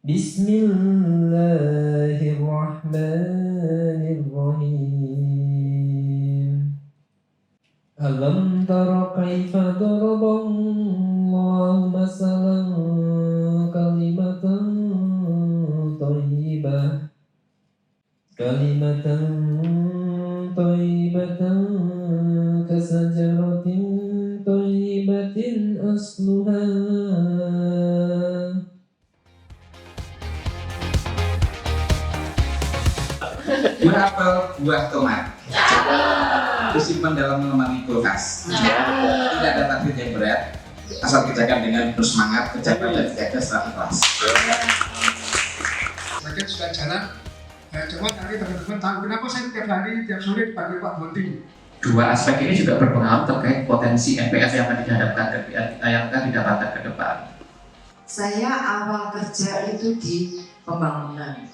Bismillahirrahmanirrahim. Alam tara kaifa daraballahu masalan kalimatan thayyibatan kasajaratin thayyibatin asluha. Berapa buah tomat? Disimpan dalam lemari kulkas. Tidak ada takdir yang berat, asal kerjakan dengan penuh semangat, kerjakan dan jaga secara ikhlas. Saya sudah jalan, coba cari teman-teman tahu kenapa saya tiap hari, tiap sore dipanggil Pak Monti. Dua aspek ini juga berpengaruh terkait potensi NPS yang akan dihadapkan dan yang akan didapatkan ke depan. Saya awal kerja itu di pembangunan.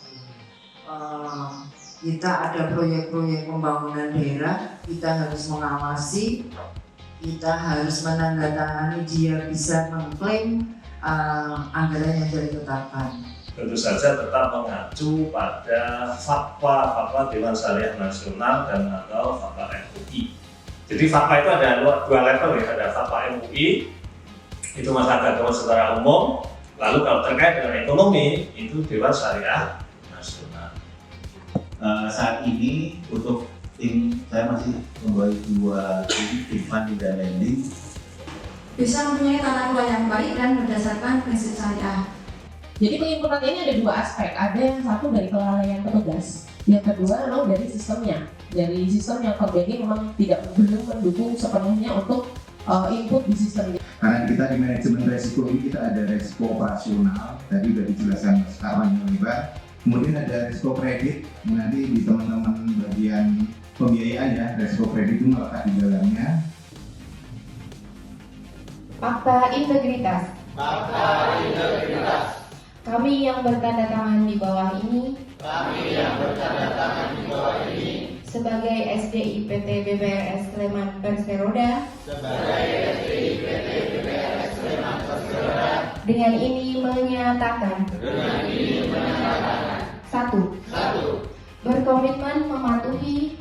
Kita ada proyek-proyek pembangunan daerah, kita harus mengawasi, kita harus menandatangani dia bisa mengklaim anggaran yang sudah ditetapkan. Tentu saja tetap mengacu pada fatwa Dewan Syariah Nasional dan atau fatwa MUI. Jadi fatwa itu ada dua level ya, ada fatwa MUI itu masalah agama secara umum, lalu kalau terkait dengan ekonomi itu Dewan Syariah Nasional. Saat ini untuk tim saya masih membawa dua tim funding dan lending. Bisa mempunyai tata kelola yang baik dan berdasarkan prinsip syariah. Jadi penyempurnaan ini ada dua aspek. Ada yang satu dari kelalaian petugas, yang kedua memang dari sistemnya. Dari sistem yang terjadi memang belum mendukung sepenuhnya untuk input di sistem. Karena kita di manajemen resiko ini kita ada resiko operasional, tadi sudah dijelaskan sekarang yang lebar. Kemudian ada risiko kredit, nanti di teman-teman bagian pembiayaan ya, risiko kredit itu melekat di dalamnya. Fakta integritas. Kami yang bertanda tangan di bawah ini. Sebagai SDIPT BPRS Sleman Perseroda. Dengan ini menyatakan. 1. Berkomitmen mematuhi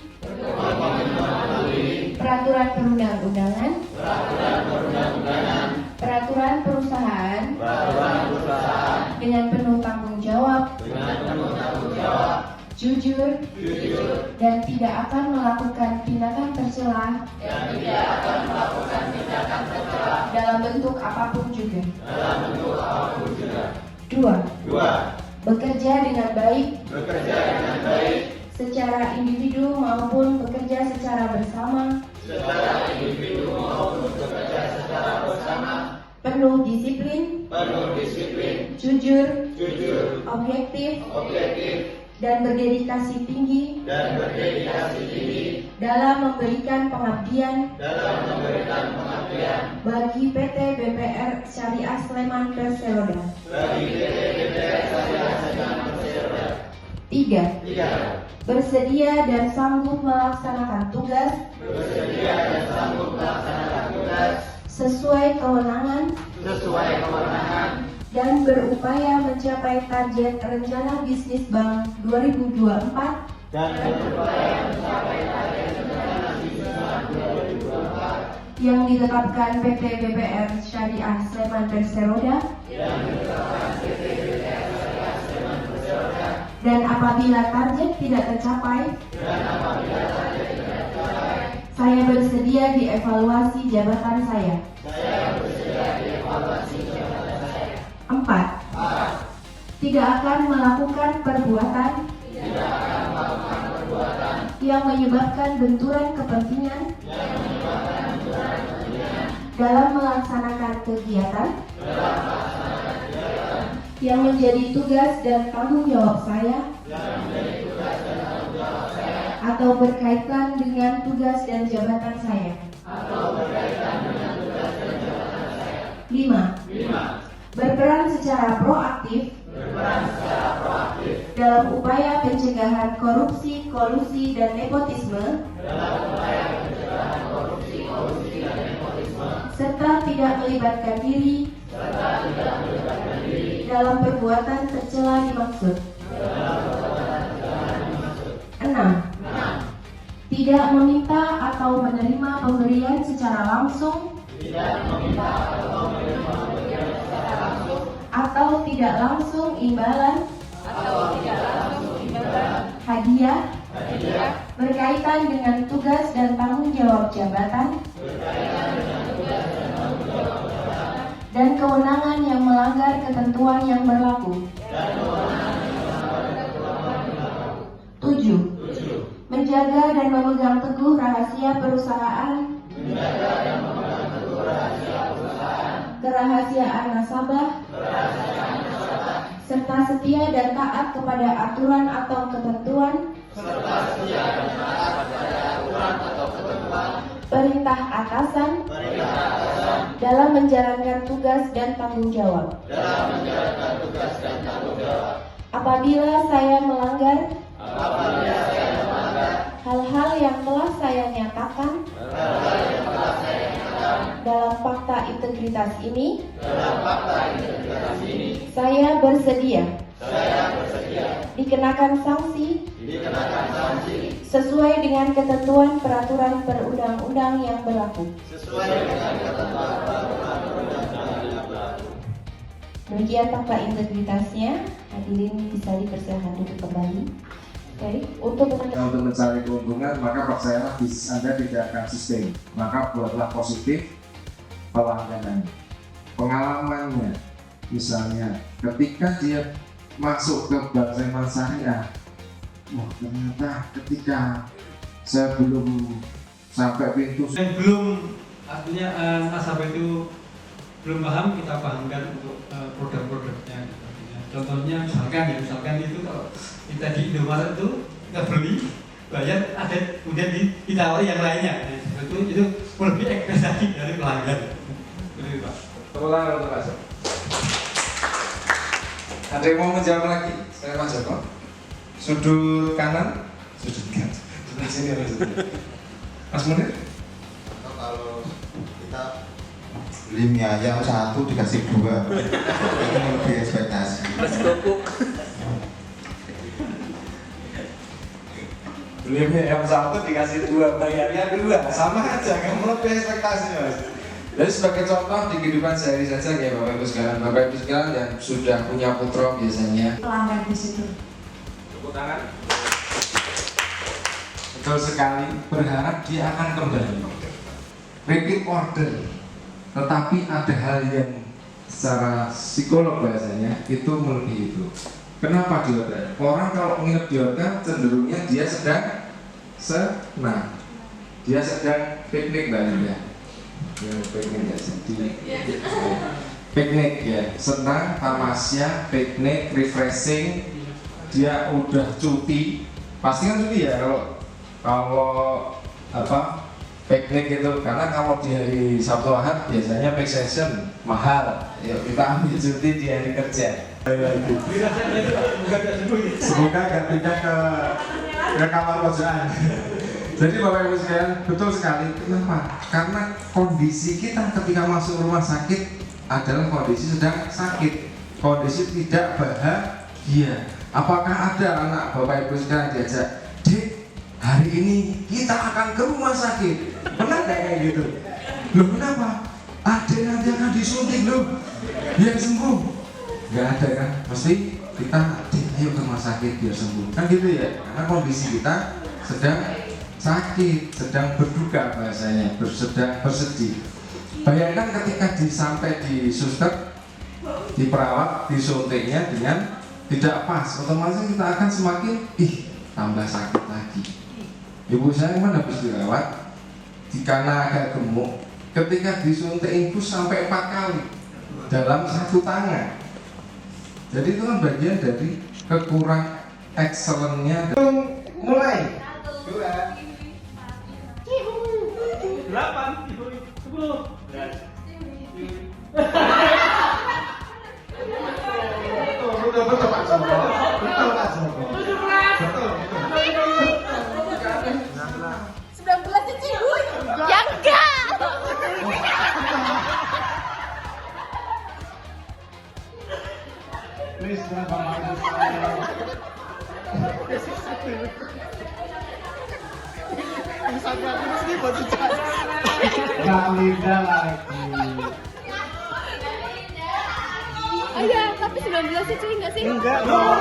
peraturan perundang-undangan, peraturan perusahaan dengan penuh tanggung jawab, jujur, dan tidak akan melakukan tindakan tercela dalam bentuk apapun juga. 2. Bekerja dengan baik secara individu maupun bekerja secara bersama, penuh disiplin, jujur, objektif, dan berdedikasi tinggi dalam memberikan pengabdian bagi PT BPR Syariah Sleman Perseroda. 3. Bersedia dan sanggup melaksanakan tugas sesuai kewenangan dan berupaya mencapai target rencana bisnis bank 2024 yang ditetapkan PT BPR Syariah Sleman Perseroda. Dan apabila target tidak tercapai, saya bersedia dievaluasi jabatan saya. 4. Tidak akan melakukan perbuatan yang menyebabkan benturan kepentingan dalam melaksanakan kegiatan yang menjadi tugas dan tanggung jawab saya atau berkaitan dengan tugas dan jabatan saya. 5. Berperan secara proaktif dalam upaya pencegahan korupsi, kolusi, dan nepotisme serta tidak melibatkan diri dalam perbuatan tercela dimaksud. 6. Tidak meminta atau menerima pemberian secara langsung atau tidak langsung imbalan hadiah berkaitan dengan tugas dan tanggung jawab jabatan dan kewenangan yang melanggar ketentuan yang berlaku. 7. Menjaga dan memegang teguh rahasia perusahaan, kerahasiaan nasabah, serta setia dan taat kepada aturan atau ketentuan, perintah atasan dalam menjalankan tugas dan tanggung jawab. Apabila saya melanggar hal-hal yang telah saya nyatakan dalam fakta integritas ini, saya bersedia dikenakan sanksi sesuai dengan ketentuan peraturan perundang-undang yang berlaku. Demikian fakta integritasnya. Hadirin bisa dipersilakan duduk kembali. Baik, untuk mencari keuntungan, maka percayalah bisnis Anda tidak akan sustain. Maka buatlah positif pelangganan. Pengalamannya, misalnya ketika dia masuk ke Bank Seman Syariah, ternyata ketika saya belum sampai pintu, belum, artinya nasabah itu belum paham, kita pahamkan untuk produk-produknya. Contohnya misalkan itu kalau kita di Indomaret itu kita beli, bayar, ada kemudian ditawari yang lainnya. Itu lebih ekspektasi dari pelanggan. Betul, Pak. Ulang untuk Pak Joko. Ada yang mau menjawab lagi? Saya Pak Joko. Sudut kanan, sudut sini, Mas Munir. Kalau kita beli mie ayam 1 dikasih 2, itu lebih ekspektasi. Mas Koko. Beli mie ayam 1 dikasih 2, bayarnya 2, sama aja, kamu lebih ekspektasi, Mas. Jadi sebagai contoh di kehidupan sehari saja ya Bapak Ibu sekalian yang sudah punya putra biasanya pelanggan di situ. tepuk tangan. Betul sekali, berharap dia akan kembali. Repeat order. Tetapi ada hal yang secara psikolog bahasanya itu melebihi itu. Kenapa di hotel? Orang kalau nginep di hotel cenderungnya dia sedang senang. Dia sedang piknik ya. Piknik ya, piknik ya, senang, tamasya, piknik, refreshing. Dia udah cuti, pasti kan cuti ya kalau apa piknik itu, karena kalau di hari Sabtu Ahad biasanya peak session mahal. Yuk kita ambil cuti di hari kerja. Semoga gak pindah ke kamar pojokan. Jadi Bapak Ibu sekalian, betul sekali. Kenapa? Karena kondisi kita ketika masuk rumah sakit adalah kondisi sedang sakit, kondisi tidak bahagia. Apakah ada anak Bapak Ibu sekalian diajak, Dek, hari ini kita akan ke rumah sakit? Pernah nggak kayak gitu? Loh kenapa? Ada nanti akan disuntik loh, biar sembuh. Nggak ada kan? Pasti kita, Dek, ayo ke rumah sakit biar sembuh. Kan gitu ya? Karena kondisi kita sedang sakit, sedang berduka bahasanya, sedang bersedih. Bayangkan ketika sampai di suster, di perawat, disuntiknya dengan tidak pas, otomatis kita akan semakin tambah sakit lagi. Ibu saya kan habis dirawat, karena agak gemuk, ketika disuntik infus sampai 4 kali dalam 1 tangan. Jadi itu kan bagian dari kekurang excellennya. Mulai 8, 10. Betul Pak Joko. Betul Pak Joko. Betul. 19 cicing ya enggak. Nggak Linda lagi. Oh iya, tapi 19 sih cuy nggak sih? Enggak dong.